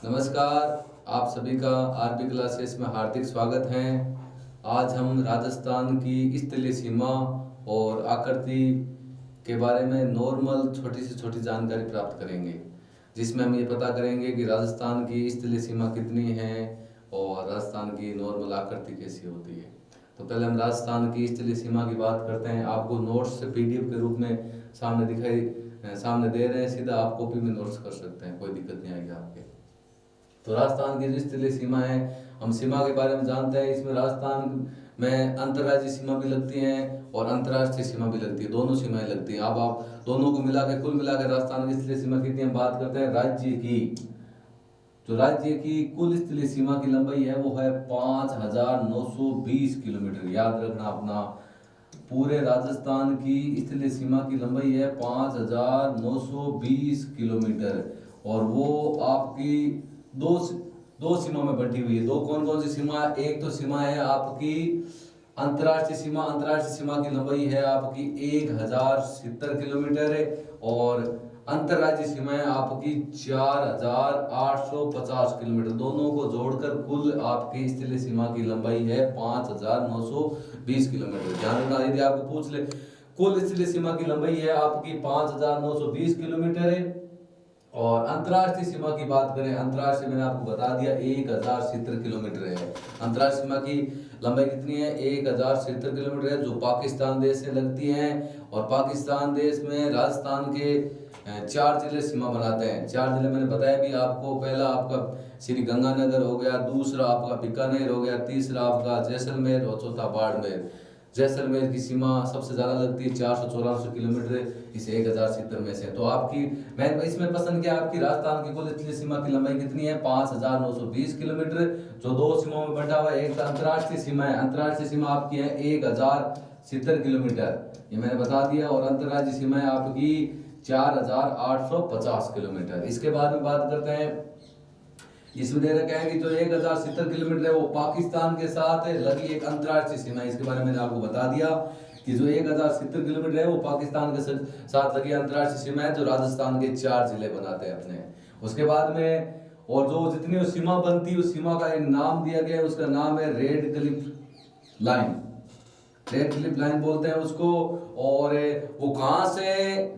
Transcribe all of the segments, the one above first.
नमस्कार। आप सभी का आरपी क्लासेस में हार्दिक स्वागत है। आज हम राजस्थान की स्थलीय सीमा और आकृति के बारे में नॉर्मल छोटी से छोटी जानकारी प्राप्त करेंगे, जिसमें हम ये पता करेंगे कि राजस्थान की स्थलीय सीमा कितनी है और राजस्थान की नॉर्मल आकृति कैसी होती है। तो पहले हम राजस्थान की स्थलीय सीमा की बात करते हैं। आपको नोट्स पीडीएफ के रूप में सामने दे रहे हैं, सीधा आप कॉपी में नोट्स कर सकते हैं, कोई दिक्कत नहीं आएगी आपके। तो राजस्थान की जो स्थलीय सीमा है, हम सीमा के बारे में जानते हैं। इसमें राजस्थान में अंतर्राज्यीय सीमा भी लगती है और अंतर्राष्ट्रीय सीमा भी लगती है, दोनों सीमाएं लगती हैं। अब आप दोनों को मिला के कुल मिला के राजस्थान की स्थलीय सीमा कितनी हम बात करते हैं राज्य की। जो राज्य की कुल स्थलीय सीमा की लंबाई है वो है 5,920 किलोमीटर। याद रखना अपना, पूरे राजस्थान की स्थलीय सीमा की लंबाई है 5,920 किलोमीटर। और वो आपकी दो दो सीमा में बंटी हुई है। दो कौन कौन सी सीमा? एक तो सीमा है आपकी अंतर्राष्ट्रीय सीमा। अंतर्राष्ट्रीय सीमा की लंबाई है आपकी 1,070 किलोमीटर है और अंतर्राज्यीय सीमा है आपकी 4,850 किलोमीटर। दोनों को जोड़कर कुल आपकी स्थलीय सीमा की लंबाई है 5,920 किलोमीटर। ध्यान रखना, यदि आपको पूछ ले कुल स्थलीय सीमा की लंबाई है आपकी 5,920 किलोमीटर है और अंतर्राष्ट्रीय सीमा की बात करें, अंतर्राष्ट्रीय मैंने आपको बता दिया 1,070 किलोमीटर है। अंतर्राष्ट्रीय सीमा की लंबाई कितनी है? 1,070 किलोमीटर है, जो पाकिस्तान देश से लगती है। और पाकिस्तान देश में राजस्थान के 4 जिले सीमा बनाते हैं। 4 जिले मैंने बताया भी आपको। पहला आपका श्री गंगानगर हो गया, दूसरा आपका बीकानेर हो गया, तीसरा आपका जैसलमेर और चौथा बाड़मेर। जैसलमेर की सीमा सबसे ज़्यादा लगती है 484 किलोमीटर इस 1,070 में से। तो आपकी मैं इसमें पसंद किया, आपकी राजस्थान की कुल स्थलीय सीमा की लंबाई कितनी है? 5,920 किलोमीटर, जो दो सीमाओं में बंटा हुआ है। एक अंतर्राष्ट्रीय सीमा है, अंतर्राष्ट्रीय सीमा आपकी है 1,070 किलोमीटर, ये मैंने बता दिया। और अंतर्राज्यीय सीमा है आपकी 4,850 किलोमीटर। इसके बाद में बात करते हैं, इसमें दे रखा है कि जो 1,070 किलोमीटर है वो पाकिस्तान के साथ लगी एक अंतर्राष्ट्रीय सीमा है। इसके बारे में मैंने आपको बता दिया कि जो 1,070 किलोमीटर है वो पाकिस्तान के साथ लगी अंतर्राष्ट्रीय सीमा है, जो राजस्थान के 4 जिले बनाते हैं अपने। उसके बाद में और जो जितनी सीमा बनती है उस सीमा का एक नाम दिया गया है, उसका नाम है red Cliff line. Red Cliff line बोलते हैं उसको। और वो कहाँ से,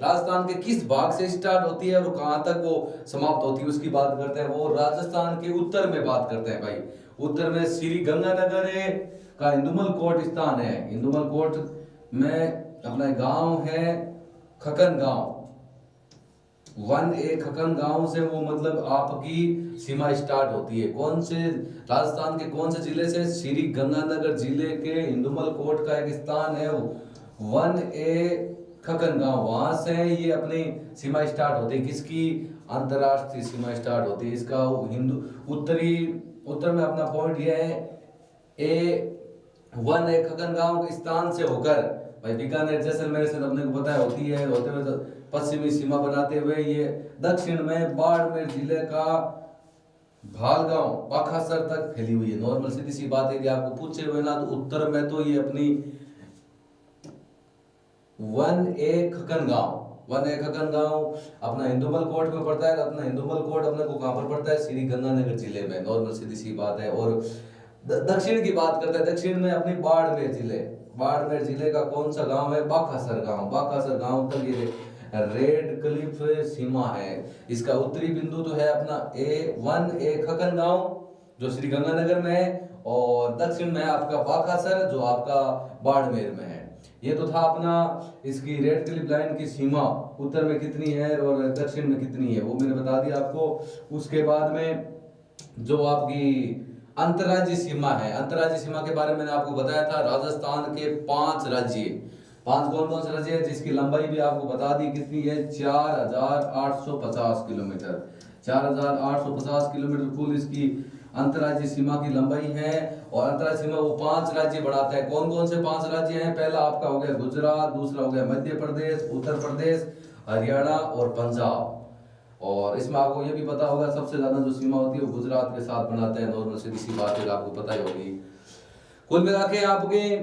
राजस्थान के किस भाग से स्टार्ट होती है और कहाँ तक वो समाप्त होती है उसकी बात करते हैं। वो राजस्थान के उत्तर में बात करते हैं भाई। उत्तर में श्री गंगानगर है का इंदुमल कोट स्थान है। इंदुमल कोट में अपना गांव है खकन गांव। 1A खकन गांव से वो मतलब आपकी सीमा स्टार्ट होती है। कौन से, राजस्थान के कौन से जिले से? श्री गंगानगर जिले के इंदुमल कोट का एक स्थान है 1A खकन गांव, वहां से ये अपनी सीमा स्टार्ट होती है। किसकी? अंतर्राष्ट्रीय सीमा स्टार्ट होती है। इसका हिंदू उत्तर में अपना पॉइंट ये है, A1A खकन गांव के स्थान से होकर भाई बीकानेर जैसलमेर से अपने को पता है होती है, होते हुए तो पश्चिमी सीमा बनाते हुए ये दक्षिण में बाड़मेर जिले का भालगांव पाखासर तक फैली हुई है। नॉर्मल सीधी सी बात है, यदि आपको पूछे हुए ना तो उत्तर में तो ये अपनी 1A खकन गांव अपना इंदुमल कोट में पड़ता है। अपना इंदुमल कोट अपने को कहां पर पड़ता है? श्री गंगानगर जिले में। नॉर्मल सीधी सी बात है। और दक्षिण की बात करते हैं, दक्षिण में अपनी बाड़मेर जिले का कौन सा गांव है? बाखासर गांव तक ये रेड क्लिफ सीमा है। इसका उत्तरी बिंदु तो है अपना 1A खकन गांव जो श्री गंगानगर में है, और दक्षिण में आपका बाखासर जो आपका बाड़मेर में है। ये तो था अपना इसकी रेड क्लिफ लाइन की सीमा उत्तर में कितनी है और दक्षिण में कितनी है, वो मैंने बता दिया आपको। उसके बाद में जो आपकी अंतर्राज्यीय सीमा है, अंतर्राज्यीय सीमा के बारे में मैंने आपको बताया था। राजस्थान के 5 राज्य, 5 कौन कौन से राज्य है जिसकी लंबाई भी आपको बता दी कितनी है? 4,850 किलोमीटर। 4,850 किलोमीटर कुल इसकी अंतर्राज्यीय सीमा की लंबाई है। और अंतर्राज्यीय सीमा वो 5 राज्य बढ़ाते हैं। कौन कौन से 5 राज्य हैं? पहला आपका हो गया गुजरात, दूसरा हो गया मध्य प्रदेश, उत्तर प्रदेश, हरियाणा और पंजाब। और इसमें आपको ये भी पता होगा सबसे ज्यादा जो सीमा होती है वो गुजरात के साथ बनाते हैं। नॉर्मल सीधी सी बात है, आपको पता ही होगी। कुल मिला के आपके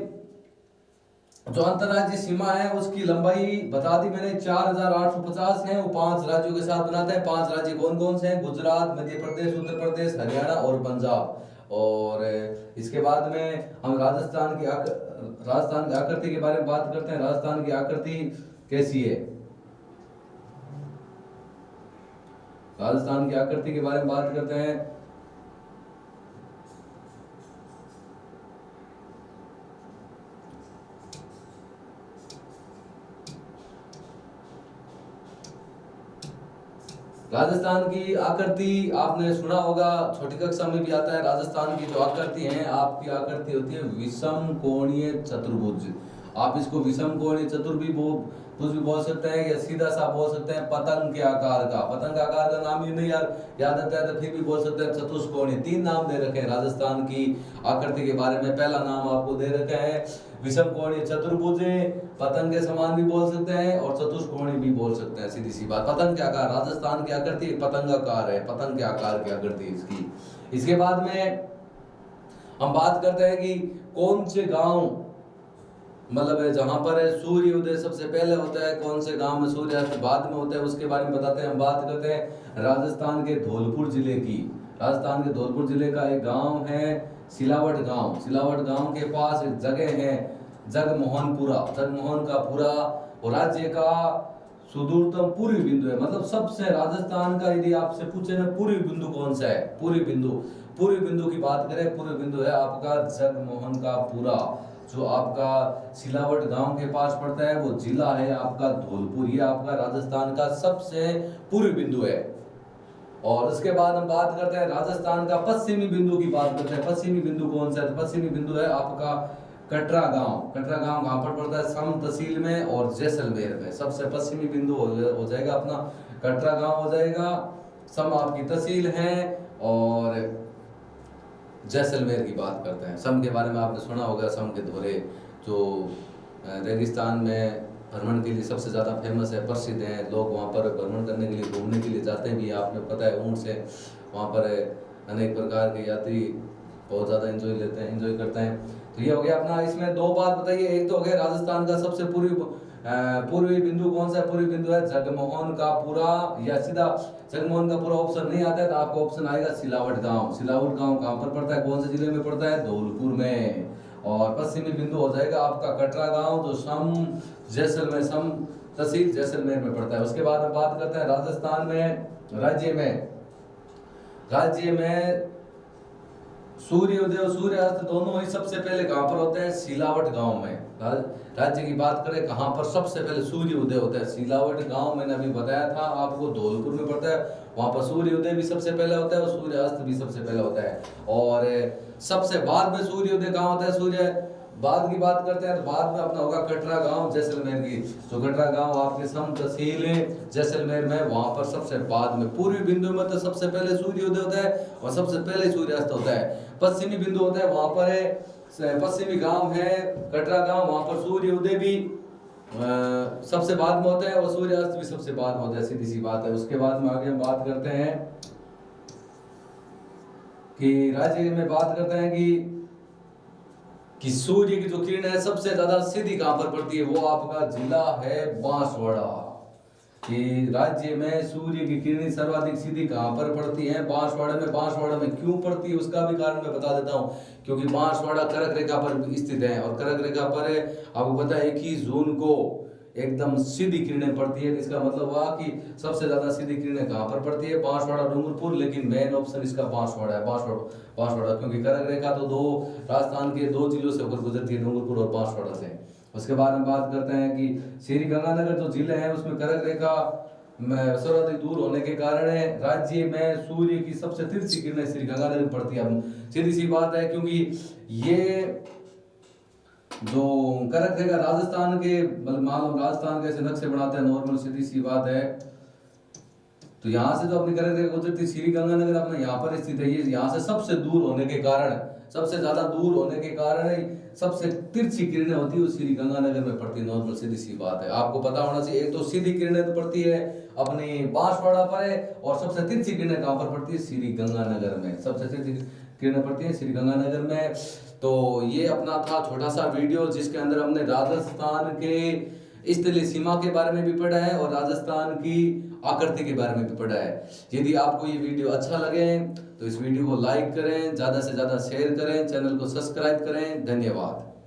जो अंतरराज्यीय सीमा है उसकी लंबाई बता दी मैंने 4850 है। वो 5 राज्यों के साथ बनाता है। 5 राज्य कौन कौन से हैं? गुजरात, मध्य प्रदेश, उत्तर प्रदेश, हरियाणा और पंजाब। और इसके बाद में हम राजस्थान की आकृति के बारे में बात करते हैं। राजस्थान की आकृति कैसी है? राजस्थान की आकृति के बारे में बात करते हैं। राजस्थान की आकृति आपने सुना होगा, छोटी कक्षा में भी आता है। राजस्थान की जो आकृति है, आपकी आकृति होती है विषम कोणीय चतुर्भुज। आप इसको विषम कोणीय चतुर्भुज भी बोल सकते हैं या सीधा सा बोल सकते हैं पतंग के आकार का। पतंग का आकार का नाम ही नहीं यार याद आता है तो फिर भी बोल सकते हैं चतुष्कोणीय। 3 नाम दे रखे हैं राजस्थान की आकृति के बारे में। पहला नाम आपको दे रखा है विषम कोणीय चतुर्भुज, पतंग के समान भी बोल सकते हैं और चतुष्कोणीय भी बोल सकते हैं। सीधी सी बात, पतंग के आकार, राजस्थान की आकृति पतंगाकार है, पतंग के आकार की आकृति इसकी। इसके बाद में हम बात करते हैं कि कौन से गांव मतलब जहां पर सूर्य उदय सबसे पहले होता है, कौन से गांव में सूर्यास्त बाद में होता है, उसके बारे में बताते हैं। हम बात करते हैं राजस्थान के धौलपुर जिले की। राजस्थान के धौलपुर जिले का एक गांव है सिलावट गांव। सिलावट गांव के पास एक जगह है जगमोहनपुरा। जगमोहन का पूरा और राज्य का सुदूरतम पूर्वी बिंदु है। मतलब सबसे राजस्थान का यदि आपसे पूछे ना पूर्वी बिंदु कौन सा है, पूर्वी बिंदु की बात करें, पूर्वी बिंदु है आपका जगमोहन का पूरा, जो आपका सिलावट गांव के पास पड़ता है। वो जिला है आपका धौलपुर। ये आपका राजस्थान का सबसे पूर्वी बिंदु है। और उसके बाद हम बात करते हैं राजस्थान का पश्चिमी बिंदु की बात करते हैं। पश्चिमी बिंदु कौन सा है? तो पश्चिमी बिंदु है आपका कटरा गांव। कटरा गांव कहां पर पड़ता है? सम तहसील में और जैसलमेर में। सबसे पश्चिमी बिंदु हो जाएगा अपना कटरा गांव हो जाएगा। सम आपकी तहसील है और जैसलमेर की बात करते हैं। सम के बारे में आपने सुना होगा, सम के दौरे जो रेगिस्तान में भ्रमण के लिए सबसे ज़्यादा फेमस है, प्रसिद्ध है। लोग वहाँ पर भ्रमण करने के लिए, घूमने के लिए जाते भी हैं। आपने पता है ऊँट से वहाँ पर अनेक प्रकार के यात्री बहुत ज़्यादा एंजॉय करते हैं। तो ये हो गया अपना। इसमें 2 बात बताइए। एक तो हो गया राजस्थान का सबसे पूर्वी बिंदु कौन सा है? पूर्वी बिंदु है जगमोहन का पूरा, या सीधा जगमोहन का पूरा ऑप्शन नहीं आता है तो आपको ऑप्शन आएगा सिलावट गांव। सिलावट गांव कहां पर पड़ता है? कौन से जिले में पड़ता है? धौलपुर में। और पश्चिमी बिंदु हो जाएगा आपका कटरा गांव, जो सम तहसील जैसलमेर में पड़ता है। उसके बाद हम बात करते हैं राजस्थान में राज्य में सूर्योदय और सूर्यास्त दोनों ही सबसे पहले कहां पर होते हैं? सिलावट गांव में। राज्य की बात करें कहां पर सबसे पहले सूर्योदय होता है? सिलावट गांव मैंने अभी बताया था आपको, धौलपुर में पड़ता है। वहां पर सूर्योदय भी सबसे पहले होता है और सूर्यास्त भी सबसे पहले होता है। और सबसे बाद में सूर्योदय कहां होता है? सूर्य बाद की बात करते हैं तो बाद में अपना होगा कटरा गांव जैसलमेर की। तो कटरा गांव आपके सम तहसील जैसलमेर में, वहां पर सबसे बाद में। पूर्वी बिंदु में तो सबसे पहले सूर्योदय होता है और सबसे पहले सूर्यास्त होता है। पश्चिमी बिंदु होता है वहां पर है पश्चिमी गांव है कटरा गांव, वहां पर सूर्योदय भी सबसे बाद में होता है और सूर्यास्त भी सबसे बाद में होता है। सीधी सी बात है। उसके बाद में आगे हम बात करते हैं कि राज्य में बात करते हैं कि सूर्य की जो किरण है सबसे ज्यादा सीधी कहां पर पड़ती है? वो आपका जिला है बांसवाड़ा। कि राज्य में सूर्य की किरण सर्वाधिक सीधी कहां पर पड़ती है? बांसवाड़ा में। बांसवाड़ा में क्यों पड़ती है उसका भी कारण मैं बता देता हूं। क्योंकि बांसवाड़ा कर्क रेखा पर स्थित है और कर्क रेखा पर आपको पता है 21 जून को एकदम सीधी किरणें पड़ती है। इसका मतलब हुआ कि सबसे ज्यादा सीधी किरणें कहां पर पड़ती है? बांसवाड़ा डूंगरपुर। लेकिन मेन ऑप्शन इसका बांसवाड़ा है। बांसवाड़ा क्योंकि कर्क रेखा तो राजस्थान के 2 जिलों से होकर गुजरती है, डूंगरपुर और बांसवाड़ा से। उसके बाद हम बात करते हैं कि श्री गंगानगर जो जिले हैं उसमें कर्क रेखा सर्वाधिक दूर होने के कारण राज्य में सूर्य की सबसे तिरछी किरणें श्री गंगानगर में पड़ती है। सीधी सी बात है क्योंकि ये जो कर्क रेखा राजस्थान के मालूम राजस्थान कैसे नक्शे बनाते हैं नॉर्मल, सीधी सी बात है। तो यहाँ से जो अपनी कर्क रेखा गुजरती श्री गंगानगर अपना यहाँ पर स्थित है। ये यहाँ से सबसे दूर होने के कारण सबसे ज्यादा दूर होने के कारण सबसे तिरछी किरणें होती है वो श्री गंगानगर में पड़ती है। नॉर्मल सीधी सी बात है, आपको पता होना चाहिए। एक तो सीधी किरणें तो पड़ती है अपनी बांसवाड़ा पर है, और सबसे तिरछी किरणें कहाँ पर पड़ती है? श्री गंगानगर में सबसे तिरछी किरणें पड़ती है श्री गंगानगर में। तो ये अपना था छोटा सा वीडियो जिसके अंदर हमने राजस्थान के स्थलीय सीमा के बारे में भी पढ़ा है और राजस्थान की आकृति के बारे में भी पढ़ा है। यदि आपको ये वीडियो अच्छा लगे तो इस वीडियो को लाइक करें, ज़्यादा से ज़्यादा शेयर करें, चैनल को सब्सक्राइब करें। धन्यवाद।